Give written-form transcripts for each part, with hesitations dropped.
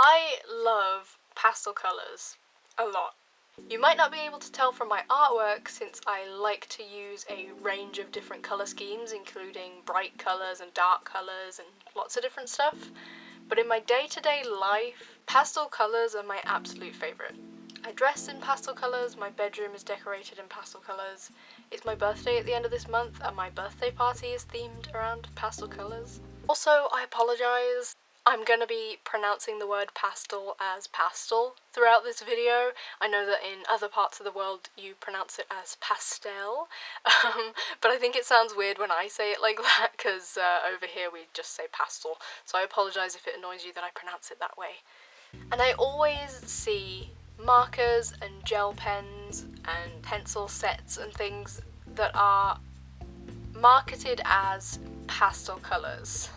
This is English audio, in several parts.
I love pastel colours a lot. You might not be able to tell from my artwork since I like to use a range of different colour schemes, including bright colours and dark colours and lots of different stuff, but in my day-to-day life, pastel colours are my absolute favourite. I dress in pastel colours, my bedroom is decorated in pastel colours. It's my birthday at the end of this month and my birthday party is themed around pastel colours. Also, I apologise. I'm gonna be pronouncing the word pastel as pastel throughout this video. I know that in other parts of the world you pronounce it as pastel, but I think it sounds weird when I say it like that because over here we just say pastel, so I apologise if it annoys you that I pronounce it that way. And I always see markers and gel pens and pencil sets and things that are marketed as pastel colours.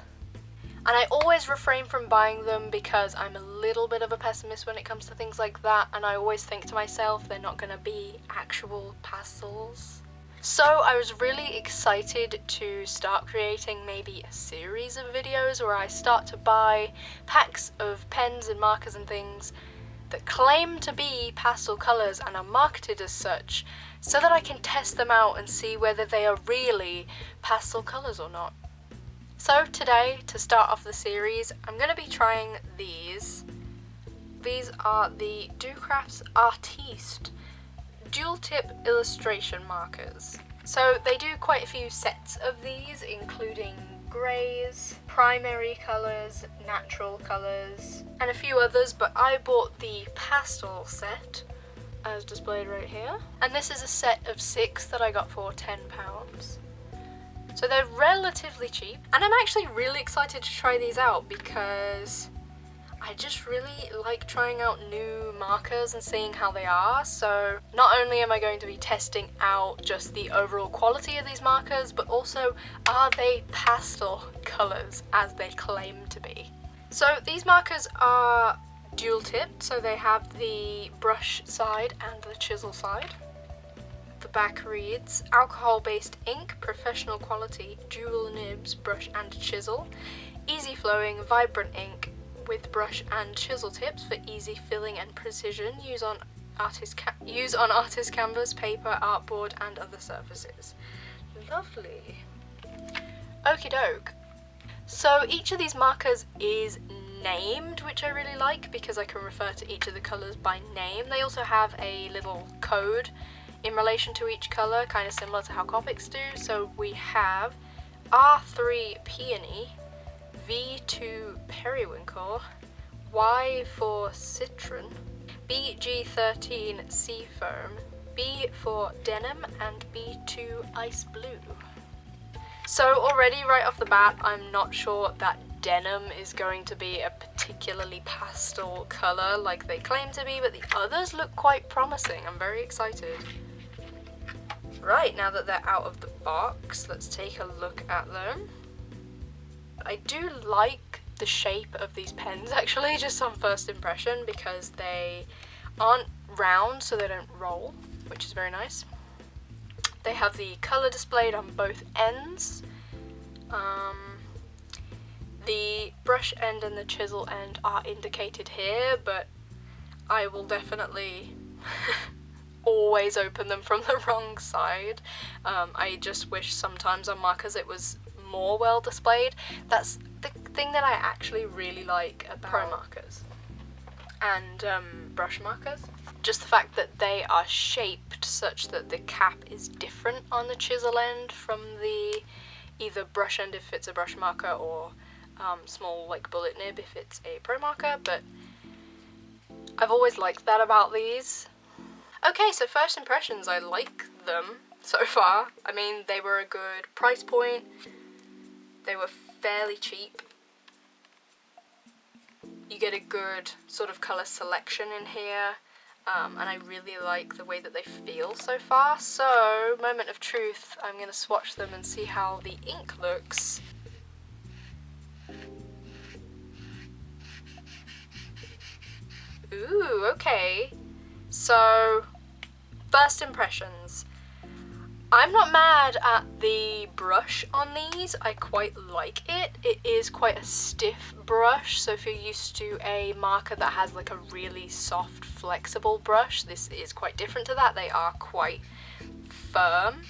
And I always refrain from buying them because I'm a little bit of a pessimist when it comes to things like that, and I always think to myself they're not going to be actual pastels. So I was really excited to start creating maybe a series of videos where I start to buy packs of pens and markers and things that claim to be pastel colours and are marketed as such, so that I can test them out and see whether they are really pastel colours or not. So today, to start off the series, I'm going to be trying these. These are the docrafts Artiste dual tip illustration markers. So they do quite a few sets of these, including greys, primary colours, natural colours, and a few others, but I bought the pastel set, as displayed right here. And this is a set of 6 that I got for £10. So they're relatively cheap, and I'm actually really excited to try these out because I just really like trying out new markers and seeing how they are. So not only am I going to be testing out just the overall quality of these markers, but also are they pastel colours as they claim to be. So these markers are dual tipped, so they have the brush side and the chisel side. The back reads, alcohol-based ink, professional quality, dual nibs, brush and chisel, easy flowing, vibrant ink with brush and chisel tips for easy filling and precision, use on artist canvas, paper, artboard and other surfaces. Lovely. Okie doke. So each of these markers is named, which I really like because I can refer to each of the colours by name. They also have a little code in relation to each colour, kind of similar to how Copics do. So we have R3 Peony, V2 Periwinkle, Y for Citron, BG13 Seafoam, B for Denim, and B2 Ice Blue. So already right off the bat, I'm not sure that denim is going to be a particularly pastel colour like they claim to be, but the others look quite promising. I'm very excited. Right, now that they're out of the box, let's take a look at them. I do like the shape of these pens actually, just on first impression, because they aren't round so they don't roll, which is very nice. They have the colour displayed on both ends. The brush end and the chisel end are indicated here, but I will definitely always open them from the wrong side. I just wish sometimes on markers it was more well displayed. That's the thing that I actually really like about pro markers and brush markers. Just the fact that they are shaped such that the cap is different on the chisel end from the either brush end if it's a brush marker or small like bullet nib if it's a pro marker, but I've always liked that about these. Okay, so first impressions, I like them so far. I mean, they were a good price point. They were fairly cheap. You get a good sort of colour selection in here, and I really like the way that they feel so far. So, moment of truth, I'm going to swatch them and see how the ink looks. Ooh, okay. So, first impressions. I'm not mad at the brush on these. I quite like it. It is quite a stiff brush, so if you're used to a marker that has like a really soft, flexible brush, this is quite different to that. They are quite firm,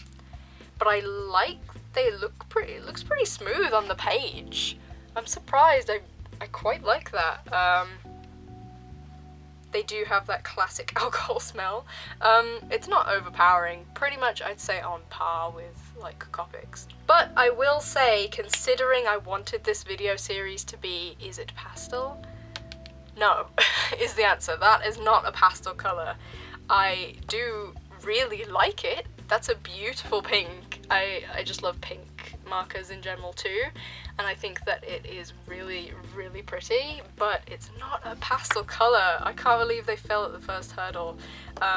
but I like, they look pretty, it looks pretty smooth on the page. I'm surprised. I quite like that. They do have that classic alcohol smell. It's not overpowering, pretty much I'd say on par with like Copics. But I will say, considering I wanted this video series to be, is it pastel? No, is the answer. That is not a pastel colour. I do really like it. That's a beautiful pink. I just love pink markers in general too, and I think that it is really, really pretty, but it's not a pastel colour. I can't believe they fell at the first hurdle.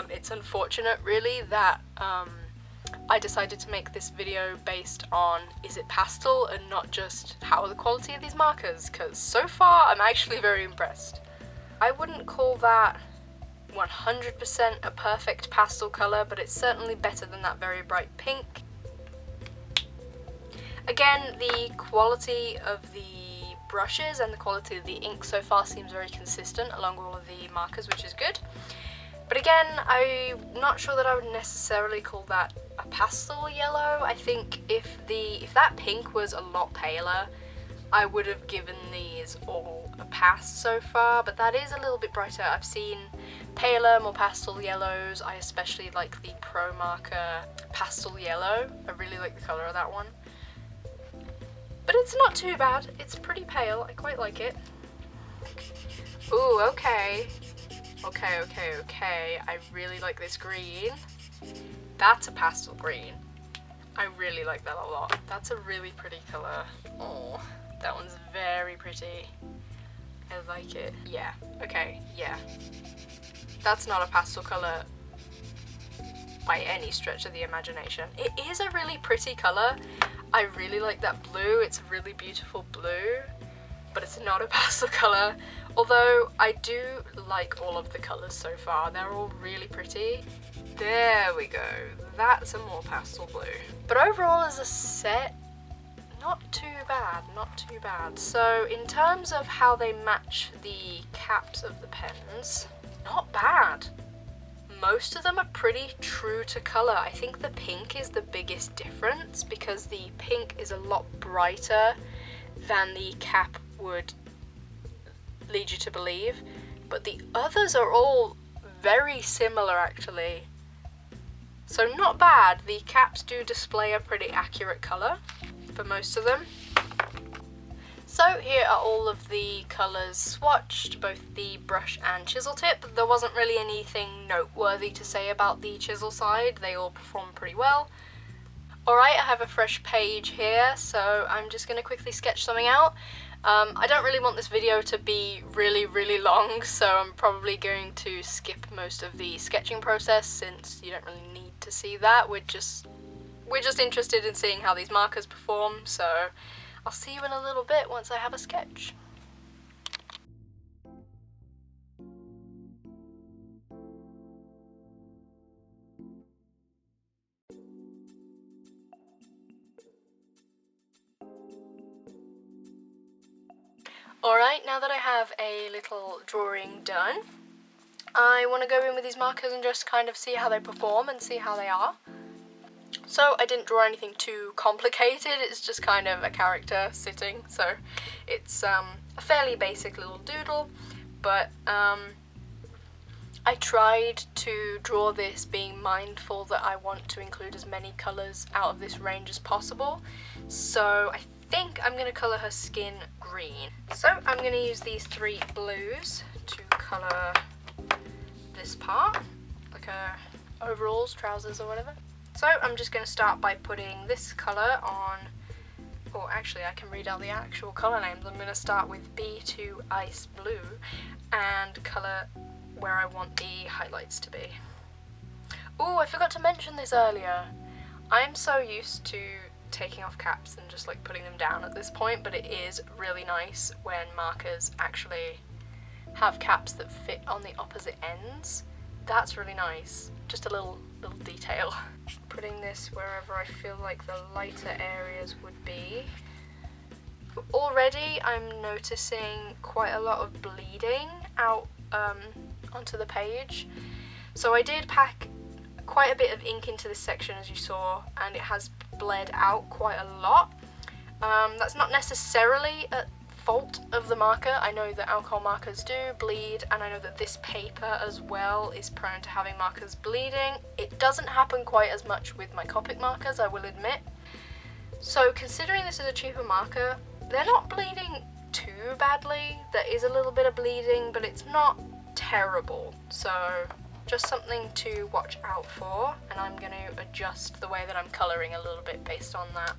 It's unfortunate really that I decided to make this video based on is it pastel and not just how are the quality of these markers, because so far I'm actually very impressed. I wouldn't call that 100% a perfect pastel colour, but it's certainly better than that very bright pink. Again, the quality of the brushes and the quality of the ink so far seems very consistent along with all of the markers, which is good. But again, I'm not sure that I would necessarily call that a pastel yellow. I think if that pink was a lot paler, I would have given these all a pass so far, but that is a little bit brighter. I've seen paler, more pastel yellows. I especially like the Pro Marker pastel yellow. I really like the colour of that one. But it's not too bad. It's pretty pale. I quite like it. Ooh, okay. Okay. I really like this green. That's a pastel green. I really like that a lot. That's a really pretty colour. Oh, that one's very pretty. I like it. Yeah, okay, yeah. That's not a pastel colour by any stretch of the imagination. It is a really pretty colour. I really like that blue. It's a really beautiful blue, but it's not a pastel colour. Although I do like all of the colours so far. They're all really pretty. There we go. That's a more pastel blue. But overall as a set, not too bad, not too bad. So in terms of how they match the caps of the pens, not bad. Most of them are pretty true to colour. I think the pink is the biggest difference because the pink is a lot brighter than the cap would lead you to believe. But the others are all very similar actually. So not bad. The caps do display a pretty accurate colour for most of them. So here are all of the colours swatched, both the brush and chisel tip. There wasn't really anything noteworthy to say about the chisel side. They all performed pretty well. Alright, I have a fresh page here, so I'm just going to quickly sketch something out. I don't really want this video to be really long, so I'm probably going to skip most of the sketching process since you don't really need to see that. We're just interested in seeing how these markers perform, so I'll see you in a little bit once I have a sketch. Alright, now that I have a little drawing done, I want to go in with these markers and just kind of see how they perform and see how they are. So I didn't draw anything too complicated, it's just kind of a character sitting, so it's a fairly basic little doodle, but I tried to draw this being mindful that I want to include as many colours out of this range as possible, so I think I'm going to colour her skin green. So I'm going to use these 3 blues to colour this part, like her overalls, trousers or whatever. So I'm just going to start by putting this colour on, or actually I can read out the actual colour names. I'm going to start with B2 Ice Blue and colour where I want the highlights to be. Oh, I forgot to mention this earlier. I'm so used to taking off caps and just like putting them down at this point, but it is really nice when markers actually have caps that fit on the opposite ends. That's really nice. Just a little detail. Putting this wherever I feel like the lighter areas would be. Already I'm noticing quite a lot of bleeding out onto the page. So I did pack quite a bit of ink into this section, as you saw, and it has bled out quite a lot. That's not necessarily a fault of the marker. I know that alcohol markers do bleed, and I know that this paper as well is prone to having markers bleeding. It doesn't happen quite as much with my Copic markers, I will admit. So considering this is a cheaper marker, they're not bleeding too badly. There is a little bit of bleeding, but it's not terrible. So just something to watch out for, and I'm going to adjust the way that I'm colouring a little bit based on that.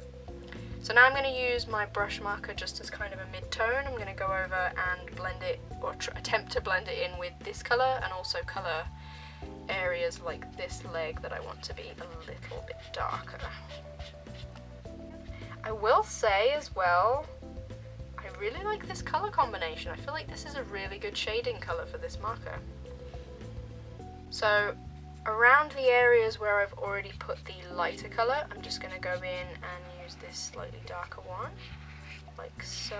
So now I'm going to use my brush marker just as kind of a mid-tone. I'm going to go over and blend it, or attempt to blend it in with this colour, and also colour areas like this leg that I want to be a little bit darker. I will say as well, I really like this colour combination. I feel like this is a really good shading colour for this marker. So around the areas where I've already put the lighter colour, I'm just going to go in and use this slightly darker one, like so.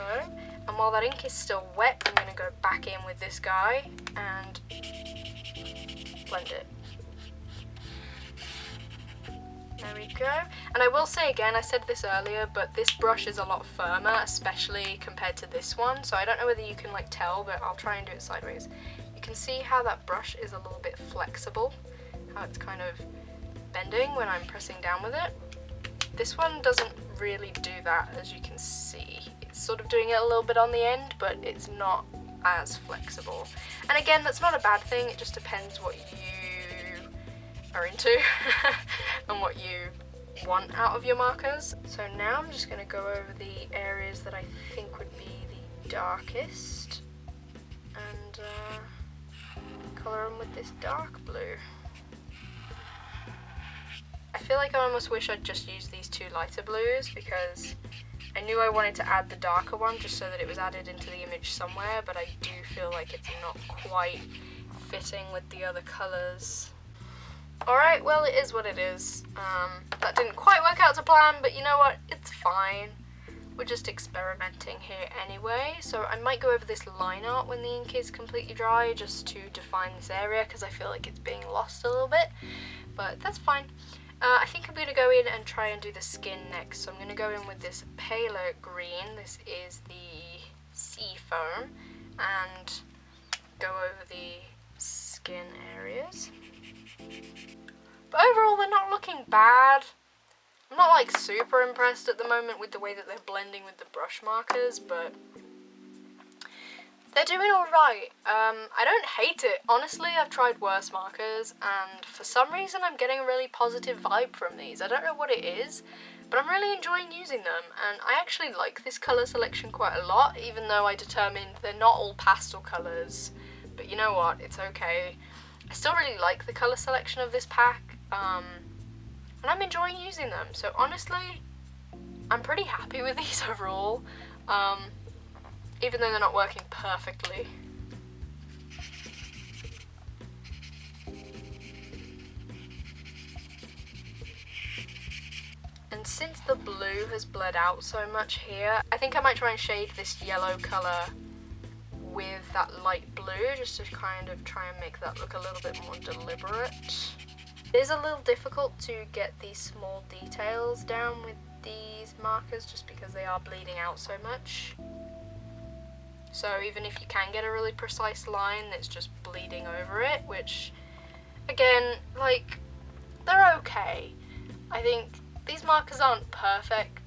And while that ink is still wet, I'm going to go back in with this guy and blend it. There we go. And I will say again, I said this earlier, but this brush is a lot firmer, especially compared to this one. So I don't know whether you can like tell, but I'll try and do it sideways. You can see how that brush is a little bit flexible, how it's kind of bending when I'm pressing down with it. This one doesn't really do that, as you can see. It's sort of doing it a little bit on the end, but it's not as flexible. And again, that's not a bad thing, it just depends what you are into and what you want out of your markers. So now I'm just going to go over the areas that I think would be the darkest and colour them with this dark blue. I feel like I almost wish I'd just used these two lighter blues, because I knew I wanted to add the darker one just so that it was added into the image somewhere, but I do feel like it's not quite fitting with the other colours. Alright, well, it is what it is. That didn't quite work out to plan, but you know what? It's fine. We're just experimenting here anyway, so I might go over this line art when the ink is completely dry, just to define this area, because I feel like it's being lost a little bit, but that's fine. I think I'm going to go in and try and do the skin next, so I'm going to go in with this paler green. This is the sea foam, and go over the skin areas. But overall, they're not looking bad. I'm not like super impressed at the moment with the way that they're blending with the brush markers, but they're doing alright. I don't hate it. Honestly, I've tried worse markers, and for some reason I'm getting a really positive vibe from these. I don't know what it is, but I'm really enjoying using them, and I actually like this colour selection quite a lot, even though I determined they're not all pastel colours. But you know what, it's okay. I still really like the colour selection of this pack, and I'm enjoying using them. So honestly, I'm pretty happy with these overall, even though they're not working perfectly. And since the blue has bled out so much here, I think I might try and shade this yellow colour with that light blue, just to kind of try and make that look a little bit more deliberate. It is a little difficult to get these small details down with these markers, just because they are bleeding out so much. So even if you can get a really precise line that's just bleeding over it, which, again, like, they're okay. I think these markers aren't perfect.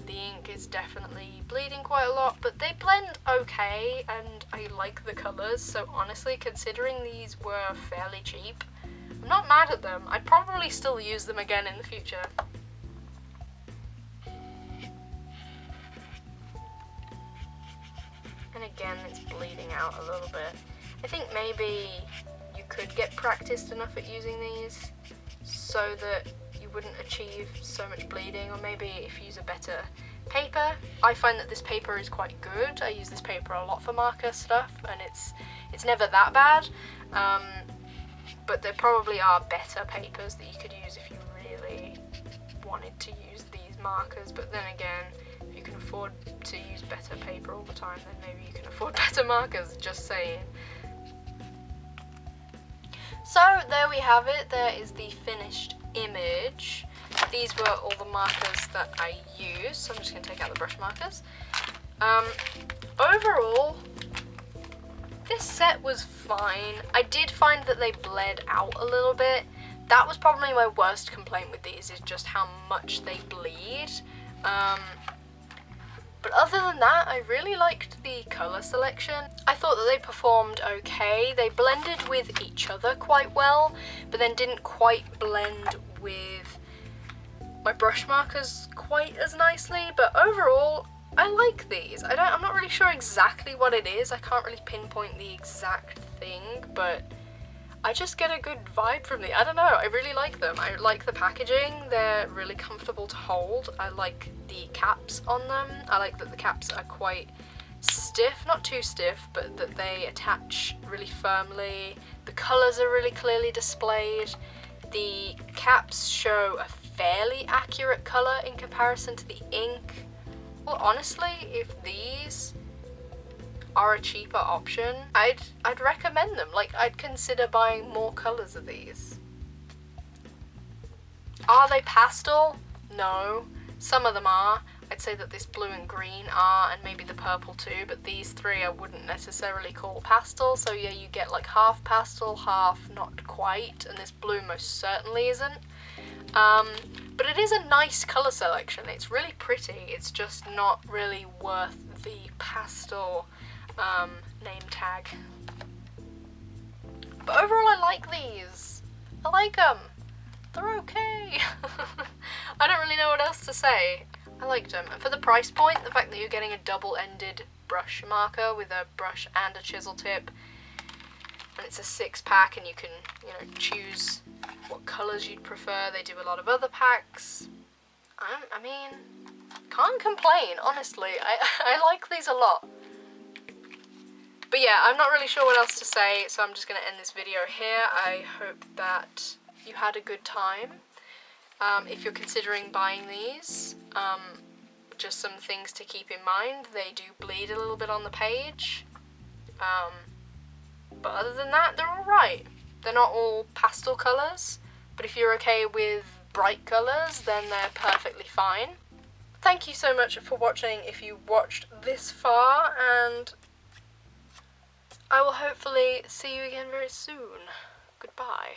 The ink is definitely bleeding quite a lot, but they blend okay, and I like the colours, so honestly, considering these were fairly cheap, I'm not mad at them. I'd probably still use them again in the future. And again, it's bleeding out a little bit. I think maybe you could get practiced enough at using these so that you wouldn't achieve so much bleeding, or maybe if you use a better paper. I find that this paper is quite good. I use this paper a lot for marker stuff, and it's never that bad. but there probably are better papers that you could use if you really wanted to use these markers. But then again, if you can afford to use better paper all the time, then maybe you can afford better markers, just saying. So there we have it. There is the finished image. These were all the markers that I used, so I'm just going to take out the brush markers. Overall, this set was fine. I did find that they bled out a little bit. That was probably my worst complaint with these, is just how much they bleed. But other than that, I really liked the colour selection. I thought that they performed okay. They blended with each other quite well, but then didn't quite blend with my brush markers quite as nicely. But overall, I like these. I'm not really sure exactly what it is. I can't really pinpoint the exact thing, but I just get a good vibe from these. I don't know, I really like them. I like the packaging. They're really comfortable to hold. I like the caps on them. I like that the caps are quite stiff, not too stiff, but that they attach really firmly. The colours are really clearly displayed. The caps show a fairly accurate colour in comparison to the ink. Well, honestly, if these are a cheaper option, I'd recommend them. Like, I'd consider buying more colours of these. Are they pastel? No. Some of them are. I'd say that this blue and green are, and maybe the purple too, but these three I wouldn't necessarily call pastel. So yeah, you get like half pastel, half not quite, and this blue most certainly isn't. But it is a nice colour selection. It's really pretty. It's just not really worth the pastel name tag. But overall, I like these. I like them. They're okay. I don't really know what else to say. I liked them. And for the price point, the fact that you're getting a double-ended brush marker with a brush and a chisel tip, and it's a 6-pack, and you can, you know, choose what colours you'd prefer. They do a lot of other packs. I mean, can't complain, honestly. I like these a lot. But yeah, I'm not really sure what else to say, so I'm just going to end this video here. I hope that you had a good time. If you're considering buying these, just some things to keep in mind. They do bleed a little bit on the page. But other than that, they're alright. They're not all pastel colours, but if you're okay with bright colours, then they're perfectly fine. Thank you so much for watching if you watched this far, and I will hopefully see you again very soon. Goodbye.